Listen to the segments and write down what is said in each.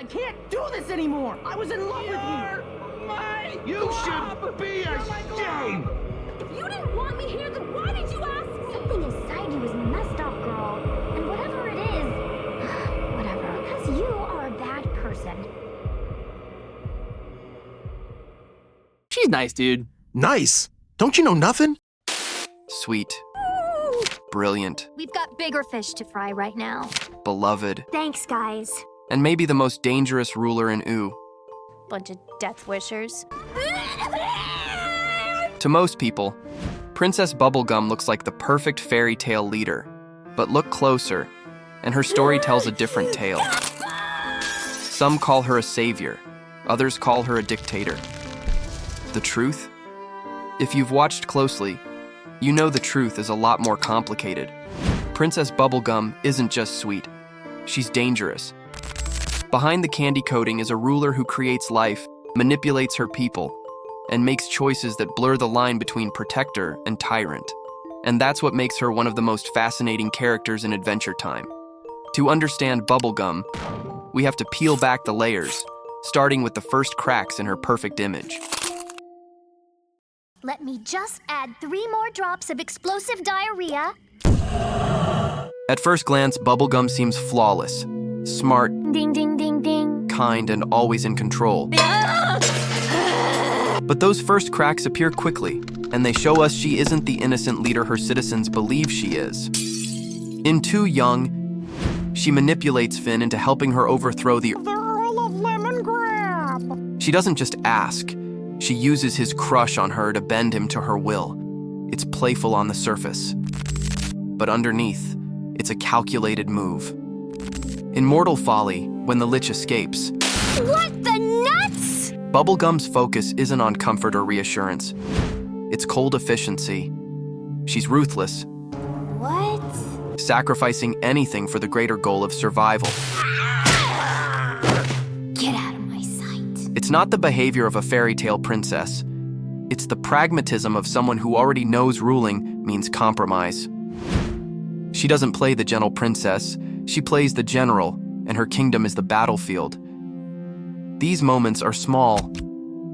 I can't do this anymore! I was in love with you! You should be ashamed! If you didn't want me here, then why did you ask me? Something inside you is messed up, girl. And whatever it is, whatever. Because you are a bad person. She's nice, dude. Nice. Don't you know nothing? Sweet. Brilliant. We've got bigger fish to fry right now. Beloved. Thanks, guys. And maybe the most dangerous ruler in U. Bunch of death wishers. To most people, Princess Bubblegum looks like the perfect fairy tale leader. But look closer, and her story tells a different tale. Some call her a savior, others call her a dictator. The truth? If you've watched closely, you know the truth is a lot more complicated. Princess Bubblegum isn't just sweet, she's dangerous. Behind the candy coating is a ruler who creates life, manipulates her people, and makes choices that blur the line between protector and tyrant. And that's what makes her one of the most fascinating characters in Adventure Time. To understand Bubblegum, we have to peel back the layers, starting with the first cracks in her perfect image. Let me just add 3 more drops of explosive diarrhea. At first glance, Bubblegum seems flawless, smart, Ding, ding, ding, ding. kind, and always in control. But those first cracks appear quickly, and they show us she isn't the innocent leader her citizens believe she is. In Too Young, she manipulates Finn into helping her overthrow the Earl of Lemon Grab! She doesn't just ask, she uses his crush on her to bend him to her will. It's playful on the surface, but underneath, it's a calculated move. In Mortal Folly, when the Lich escapes, What the nuts? Bubblegum's focus isn't on comfort or reassurance. It's cold efficiency. She's ruthless, What? sacrificing anything for the greater goal of survival. Get out of my sight. It's not the behavior of a fairy tale princess. It's the pragmatism of someone who already knows ruling means compromise. She doesn't play the gentle princess, she plays the general, and her kingdom is the battlefield. These moments are small,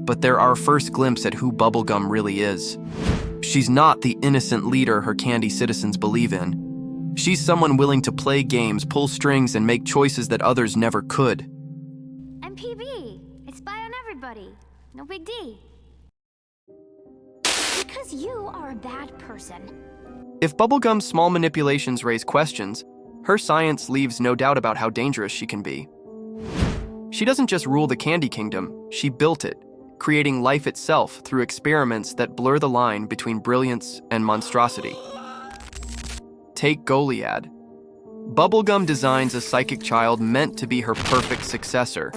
but they're our first glimpse at who Bubblegum really is. She's not the innocent leader her candy citizens believe in. She's someone willing to play games, pull strings, and make choices that others never could. I'm PB. I spy on everybody. No big D. Because you are a bad person. If Bubblegum's small manipulations raise questions, her science leaves no doubt about how dangerous she can be. She doesn't just rule the Candy Kingdom, she built it, creating life itself through experiments that blur the line between brilliance and monstrosity. Take Goliad. Bubblegum designs a psychic child meant to be her perfect successor.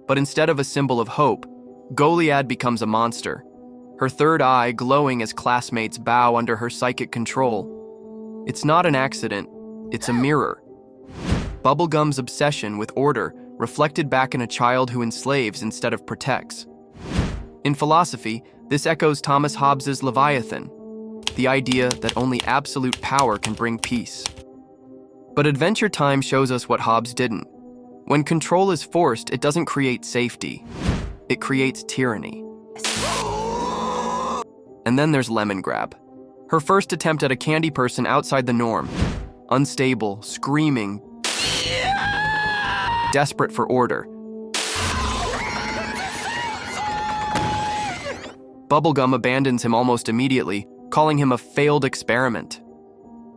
But instead of a symbol of hope, Goliad becomes a monster, her third eye glowing as classmates bow under her psychic control. It's not an accident, it's a mirror. Bubblegum's obsession with order reflected back in a child who enslaves instead of protects. In philosophy, this echoes Thomas Hobbes's Leviathan, the idea that only absolute power can bring peace. But Adventure Time shows us what Hobbes didn't. When control is forced, it doesn't create safety. It creates tyranny. And then there's Lemon Grab. Her first attempt at a candy person outside the norm. Unstable, screaming, desperate for order. Bubblegum abandons him almost immediately, calling him a failed experiment.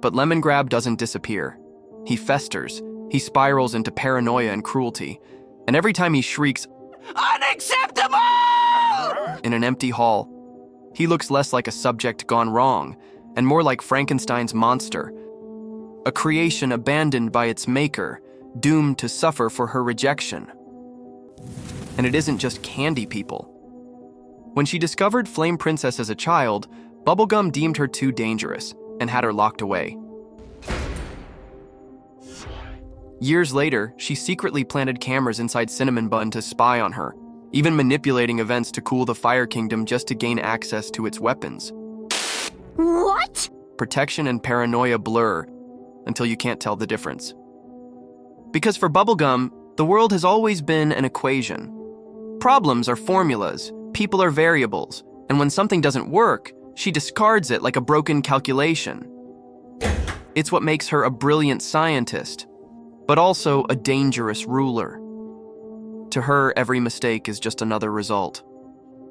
But Lemon Grab doesn't disappear. He festers, he spirals into paranoia and cruelty, and every time he shrieks, "Unacceptable!" in an empty hall, he looks less like a subject gone wrong, and more like Frankenstein's monster, a creation abandoned by its maker, doomed to suffer for her rejection. And it isn't just candy people. When she discovered Flame Princess as a child, Bubblegum deemed her too dangerous and had her locked away. Years later, she secretly planted cameras inside Cinnamon Bun to spy on her, even manipulating events to cool the Fire Kingdom just to gain access to its weapons. What? Protection and paranoia blur until you can't tell the difference. Because for Bubblegum, The world has always been an equation. Problems are formulas, people are variables, and when something doesn't work, she discards it like a broken calculation. It's what makes her a brilliant scientist, but also a dangerous ruler. To her, every mistake is just another result.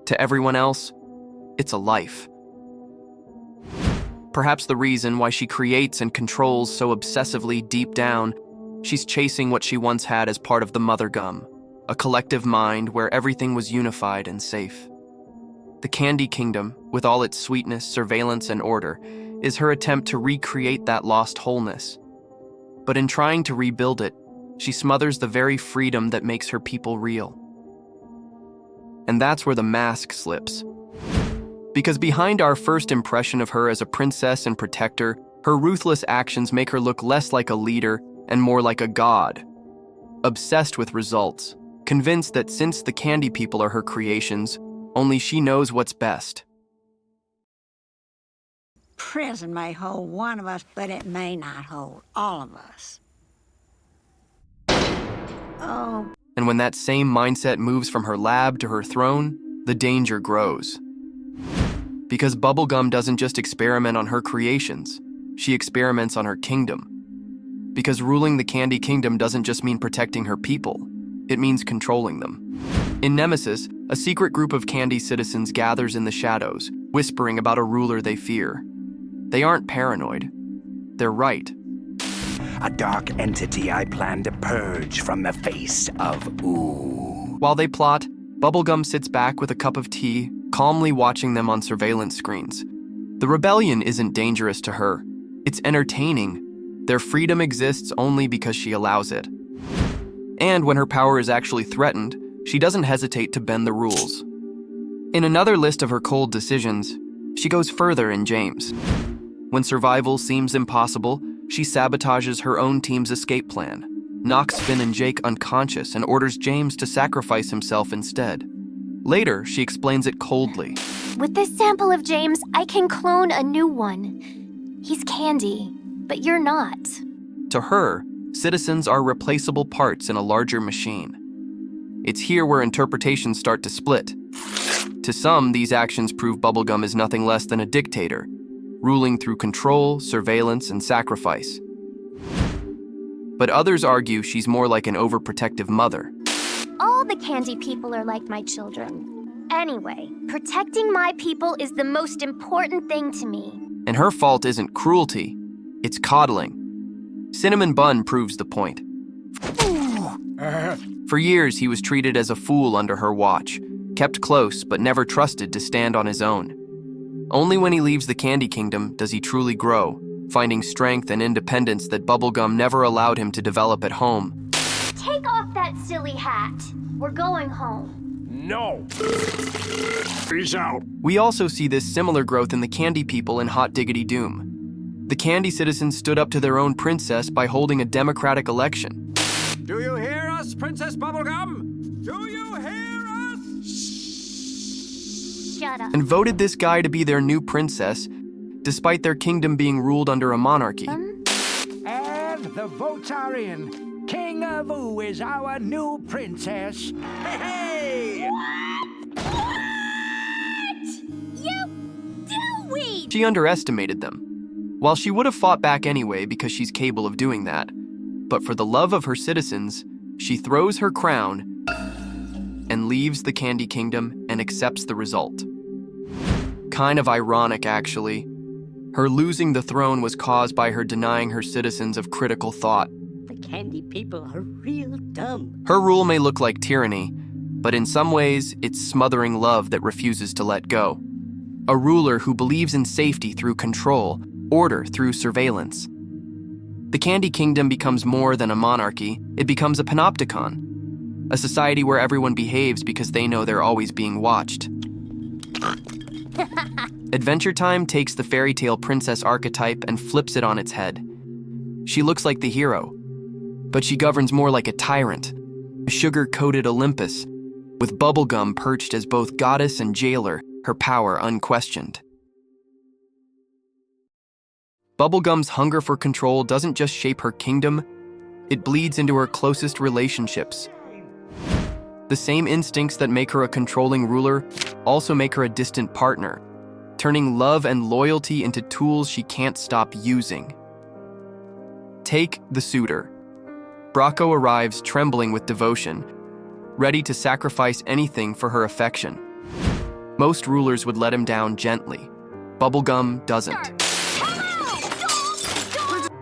To everyone else, it's a life. Perhaps the reason why she creates and controls so obsessively deep down, she's chasing what she once had as part of the Mother Gum, a collective mind where everything was unified and safe. The Candy Kingdom, with all its sweetness, surveillance, and order, is her attempt to recreate that lost wholeness. But in trying to rebuild it, she smothers the very freedom that makes her people real. And that's where the mask slips. Because behind our first impression of her as a princess and protector, her ruthless actions make her look less like a leader and more like a god. Obsessed with results, convinced that since the Candy People are her creations, only she knows what's best. Prison may hold one of us, but it may not hold all of us. Oh. And when that same mindset moves from her lab to her throne, the danger grows. Because Bubblegum doesn't just experiment on her creations, she experiments on her kingdom. Because ruling the Candy Kingdom doesn't just mean protecting her people, it means controlling them. In Nemesis, a secret group of Candy citizens gathers in the shadows, whispering about a ruler they fear. They aren't paranoid. They're right. A dark entity I plan to purge from the face of Ooh. While they plot, Bubblegum sits back with a cup of tea, calmly watching them on surveillance screens. The rebellion isn't dangerous to her. It's entertaining. Their freedom exists only because she allows it. And when her power is actually threatened, she doesn't hesitate to bend the rules. In another list of her cold decisions, she goes further in James. When survival seems impossible, she sabotages her own team's escape plan, knocks Finn and Jake unconscious, and orders James to sacrifice himself instead. Later, she explains it coldly. With this sample of James, I can clone a new one. He's Candy, but you're not. To her, citizens are replaceable parts in a larger machine. It's here where interpretations start to split. To some, these actions prove Bubblegum is nothing less than a dictator, ruling through control, surveillance, and sacrifice. But others argue she's more like an overprotective mother. All the Candy People are like my children. Anyway, protecting my people is the most important thing to me. And her fault isn't cruelty, it's coddling. Cinnamon Bun proves the point. For years, he was treated as a fool under her watch, kept close but never trusted to stand on his own. Only when he leaves the Candy Kingdom does he truly grow, finding strength and independence that Bubblegum never allowed him to develop at home. Take off that silly hat. We're going home. No! He's out. We also see this similar growth in the Candy People in Hot Diggity Doom. The Candy citizens stood up to their own princess by holding a democratic election. Do you hear us, Princess Bubblegum? Do you hear us? Shut up. And voted this guy to be their new princess, despite their kingdom being ruled under a monarchy. And the votes are in. King of Ooh is our new princess. Hey! What? You do-weed! She underestimated them. While she would have fought back anyway because she's capable of doing that, but for the love of her citizens, she throws her crown and leaves the Candy Kingdom and accepts the result. Kind of ironic, actually. Her losing the throne was caused by her denying her citizens of critical thought. The Candy People are real dumb. Her rule may look like tyranny, but in some ways, it's smothering love that refuses to let go. A ruler who believes in safety through control, order through surveillance. The Candy Kingdom becomes more than a monarchy, it becomes a panopticon, a society where everyone behaves because they know they're always being watched. Adventure Time takes the fairy tale princess archetype and flips it on its head. She looks like the hero, but she governs more like a tyrant, a sugar-coated Olympus, with Bubblegum perched as both goddess and jailer, her power unquestioned. Bubblegum's hunger for control doesn't just shape her kingdom, It bleeds into her closest relationships. The same instincts that make her a controlling ruler also make her a distant partner, turning love and loyalty into tools she can't stop using. Take the suitor. Bracco arrives trembling with devotion, ready to sacrifice anything for her affection. Most rulers would let him down gently. Bubblegum doesn't.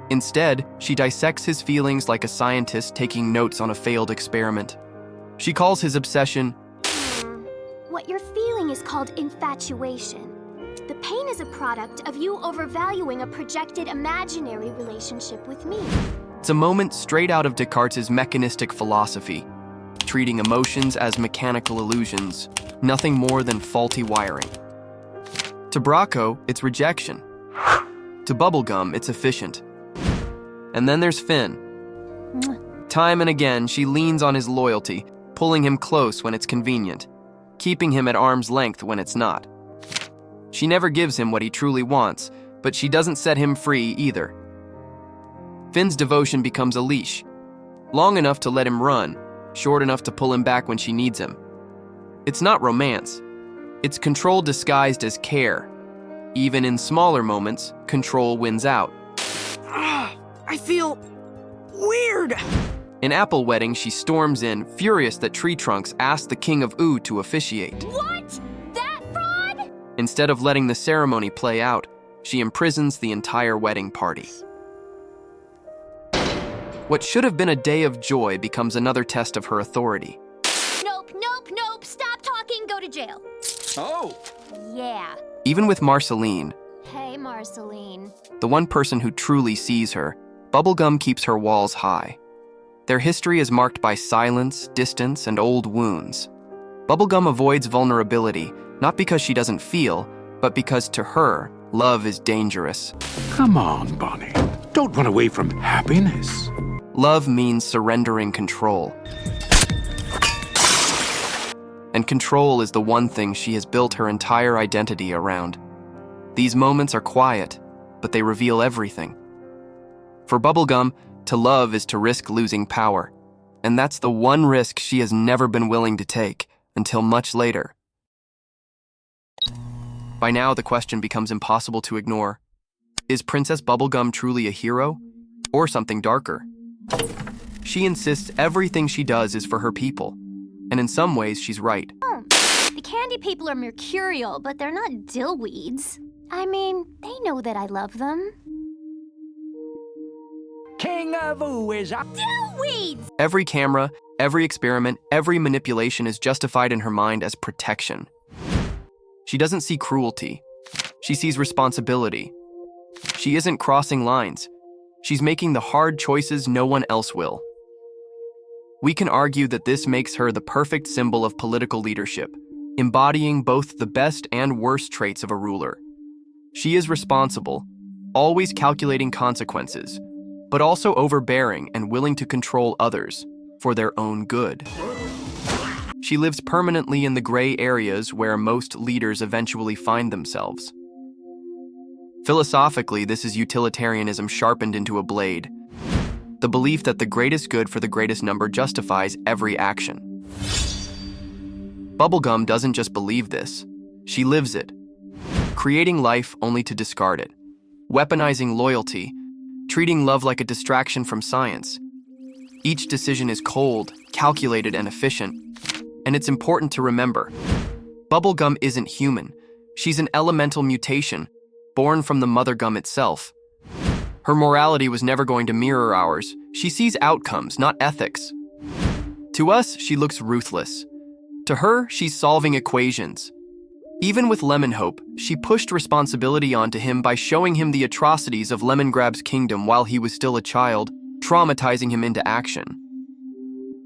Instead, she dissects his feelings like a scientist taking notes on a failed experiment. She calls his obsession. What you're feeling is called infatuation. The pain is a product of you overvaluing a projected imaginary relationship with me. It's a moment straight out of Descartes' mechanistic philosophy, treating emotions as mechanical illusions, nothing more than faulty wiring. To Bracco, it's rejection. To Bubblegum, it's efficient. And then there's Finn. Time and again, she leans on his loyalty, pulling him close when it's convenient, keeping him at arm's length when it's not. She never gives him what he truly wants, but she doesn't set him free either. Finn's devotion becomes a leash, long enough to let him run, short enough to pull him back when she needs him. It's not romance. It's control disguised as care. Even in smaller moments, control wins out. I feel weird. In Apple Wedding, she storms in, furious that Tree Trunks asked the King of Ooh to officiate. What? That fraud? Instead of letting the ceremony play out, she imprisons the entire wedding party. What should have been a day of joy becomes another test of her authority. Nope, nope, nope. Stop talking, go to jail. Oh, Yeah. Even with Marceline, Hey, Marceline. the one person who truly sees her, Bubblegum keeps her walls high. Their history is marked by silence, distance, and old wounds. Bubblegum avoids vulnerability, not because she doesn't feel, but because to her, love is dangerous. Come on, Bonnie. Don't run away from happiness. Love means surrendering control. And control is the one thing she has built her entire identity around. These moments are quiet, but they reveal everything. For Bubblegum, to love is to risk losing power. And that's the one risk she has never been willing to take, until much later. By now, the question becomes impossible to ignore. Is Princess Bubblegum truly a hero? Or something darker? She insists everything she does is for her people. And in some ways, she's right. The candy people are mercurial, but they're not dillweeds. I mean, they know that I love them. King of Ooh is up. Dillweeds! Every camera, every experiment, every manipulation is justified in her mind as protection. She doesn't see cruelty. She sees responsibility. She isn't crossing lines. She's making the hard choices no one else will. We can argue that this makes her the perfect symbol of political leadership, embodying both the best and worst traits of a ruler. She is responsible, always calculating consequences, but also overbearing and willing to control others for their own good. She lives permanently in the gray areas where most leaders eventually find themselves. Philosophically, this is utilitarianism sharpened into a blade. The belief that the greatest good for the greatest number justifies every action. Bubblegum doesn't just believe this, she lives it, creating life only to discard it, weaponizing loyalty, treating love like a distraction from science. Each decision is cold, calculated, and efficient, and it's important to remember, Bubblegum isn't human. She's an elemental mutation, born from the mother gum itself. Her morality was never going to mirror ours. She sees outcomes, not ethics. To us, she looks ruthless. To her, she's solving equations. Even with Lemon Hope, she pushed responsibility onto him by showing him the atrocities of Lemongrab's kingdom while he was still a child, traumatizing him into action.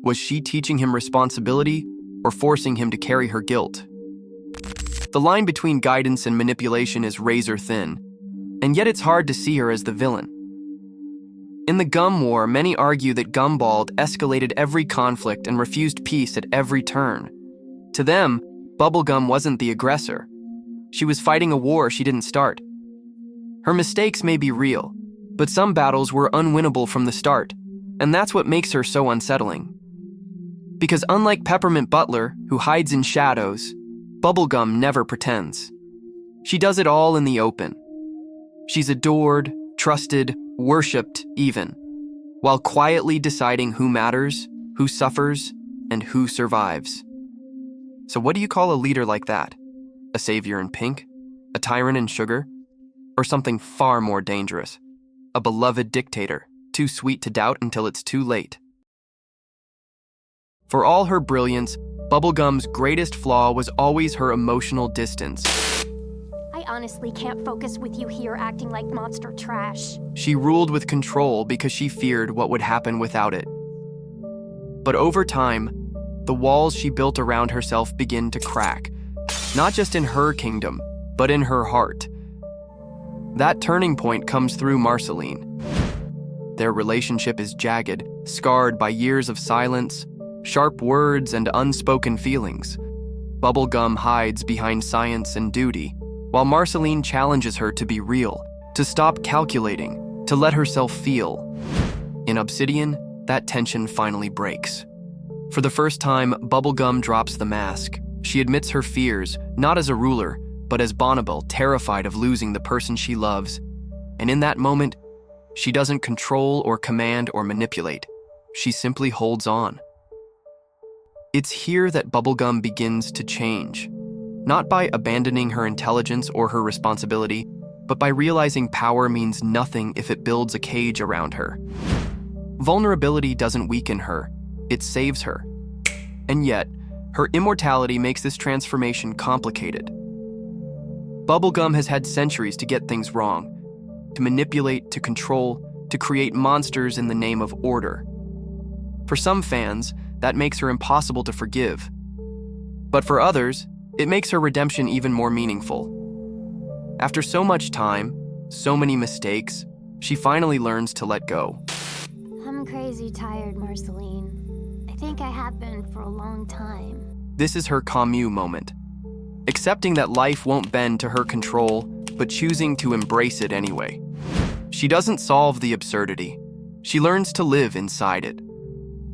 Was she teaching him responsibility or forcing him to carry her guilt? The line between guidance and manipulation is razor thin, and yet it's hard to see her as the villain. In the Gum War, many argue that Gumball escalated every conflict and refused peace at every turn. To them, Bubblegum wasn't the aggressor. She was fighting a war she didn't start. Her mistakes may be real, but some battles were unwinnable from the start. And that's what makes her so unsettling. Because unlike Peppermint Butler, who hides in shadows, Bubblegum never pretends. She does it all in the open. She's adored, trusted, worshipped even, while quietly deciding who matters, who suffers, and who survives. So what do you call a leader like that? A savior in pink? A tyrant in sugar? Or something far more dangerous? A beloved dictator, too sweet to doubt until it's too late. For all her brilliance, Bubblegum's greatest flaw was always her emotional distance. I honestly can't focus with you here acting like monster trash. She ruled with control because she feared what would happen without it. But over time, the walls she built around herself begin to crack, not just in her kingdom, but in her heart. That turning point comes through Marceline. Their relationship is jagged, scarred by years of silence, sharp words, and unspoken feelings. Bubblegum hides behind science and duty, while Marceline challenges her to be real, to stop calculating, to let herself feel. In Obsidian, that tension finally breaks. For the first time, Bubblegum drops the mask. She admits her fears, not as a ruler, but as Bonnibel, terrified of losing the person she loves. And in that moment, she doesn't control or command or manipulate. She simply holds on. It's here that Bubblegum begins to change, not by abandoning her intelligence or her responsibility, but by realizing power means nothing if it builds a cage around her. Vulnerability doesn't weaken her, it saves her. And yet, her immortality makes this transformation complicated. Bubblegum has had centuries to get things wrong, to manipulate, to control, to create monsters in the name of order. For some fans, that makes her impossible to forgive. But for others, it makes her redemption even more meaningful. After so much time, so many mistakes, she finally learns to let go. I'm crazy tired, Marceline. I think I have been for a long time. This is her commune moment. Accepting that life won't bend to her control, but choosing to embrace it anyway. She doesn't solve the absurdity. She learns to live inside it.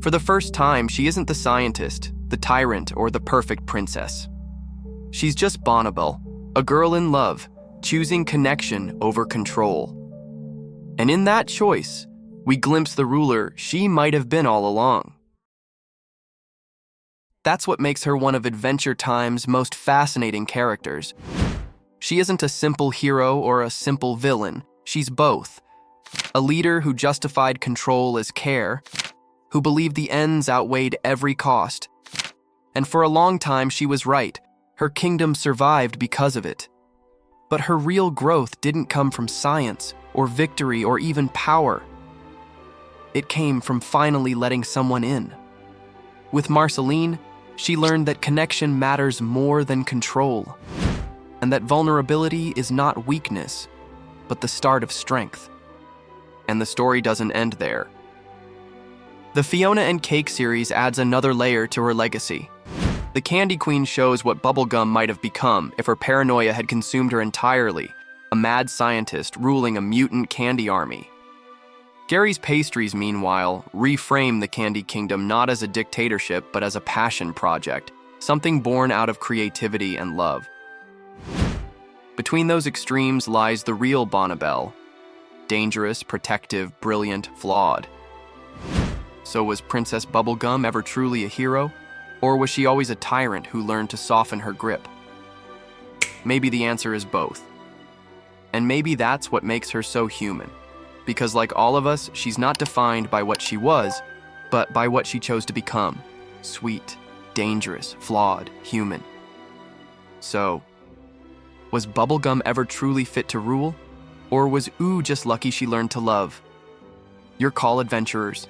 For the first time, she isn't the scientist, the tyrant, or the perfect princess. She's just Bonnibel, a girl in love, choosing connection over control. And in that choice, we glimpse the ruler she might have been all along. That's what makes her one of Adventure Time's most fascinating characters. She isn't a simple hero or a simple villain. She's both. A leader who justified control as care, who believed the ends outweighed every cost. And for a long time, she was right. Her kingdom survived because of it. But her real growth didn't come from science, or victory, or even power. It came from finally letting someone in. With Marceline, she learned that connection matters more than control, and that vulnerability is not weakness, but the start of strength. And the story doesn't end there. The Fiona and Cake series adds another layer to her legacy. The Candy Queen shows what Bubblegum might have become if her paranoia had consumed her entirely, a mad scientist ruling a mutant candy army. Gary's Pastries, meanwhile, reframe the Candy Kingdom not as a dictatorship but as a passion project, something born out of creativity and love. Between those extremes lies the real Bonnibel, dangerous, protective, brilliant, flawed. So was Princess Bubblegum ever truly a hero? Or was she always a tyrant who learned to soften her grip? Maybe the answer is both. And maybe that's what makes her so human. Because like all of us, she's not defined by what she was, but by what she chose to become. Sweet, dangerous, flawed, human. So, was Bubblegum ever truly fit to rule? Or was Ooh just lucky she learned to love? Your call, adventurers.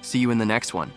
See you in the next one.